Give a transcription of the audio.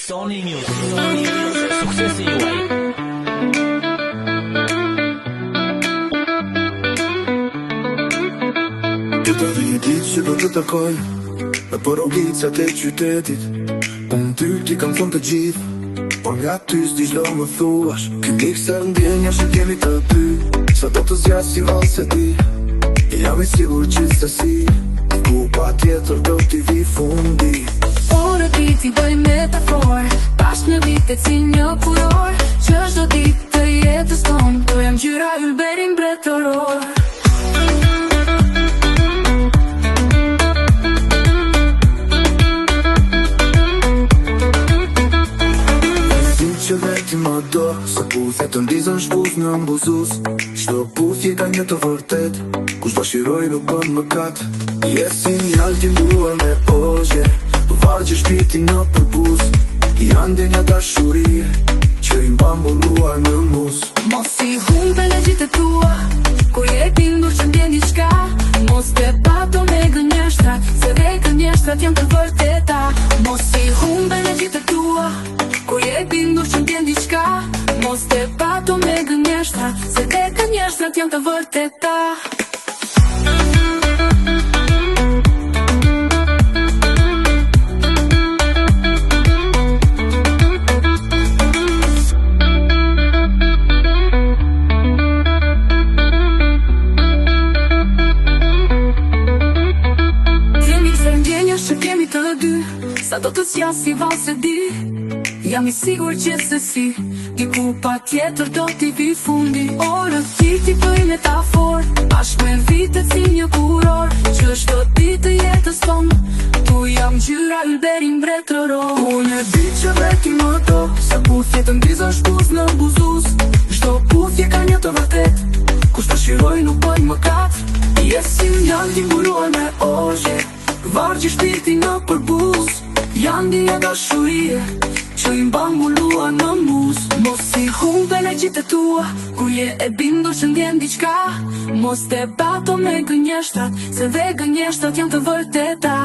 Sony Music. Suksesi juaj. Këtë dhe një ditë që do të takoj në poroghicat e qytetit. Unë ty ti kam thonë të gjithë, por nga ty s'di qdo më thuash. Këndi kësa ndjenja që kemi të ty, sa do të zjas si valë se ti. Jam I sigur gjithë se si, ku pa tjetër do t'i vi fundi. Orë ti bëj metafor, bashkë në vitet si një kuror, që çdo ditë të jetës tonë, do jam gjyra ylberin mbretëror. Që veti më do, se puthje të ndizën shpuz në mbuzus. Shto puthje ka një të vërtet, kush dashiroj nuk bën mëkat. Je sinjal ti mbuar me ozje, vargje shpirti në përbuz. Janë ndjenja dashurie, që I mbambulluar në mus. Mos I humbe legjitë tua, kur je bindur që ndjen diçka. Mos te pato me gënjeshtra, se dhe gënjeshtrat janë të vërteta. Mos I humbe legjitë tua, kur je bindur që ndjen diçka. Mos te pato me gënjeshtra, se dhe gënjeshtrat janë të vërteta. Sa do të zjas si valë se di, jam I sigur gjithë se si, diku pa tjetër do t'i vi fundi. Orë ti bëj metafor, bashkë me vitet si një kuror, që çdo ditë të jetës tonë, tu jam gjyra ylberin mbretëror. Unë e di që veti më do, se puthje të ndizën shpuz në buzus. Çdo puthje ka një të vërtet, kush dashiroj nuk bëj mëkat. Je sinjal ti mburuar me ozje, vargje shpirti në përbuz. Janë ndjenja dashurie, që I mbambulluar në mus. Mos I humbe legjitë tua, kur je e bindur që ndjen diçka. Mos te bato me gënjeshtrat, se dhe gënjeshtrat janë të vërteta.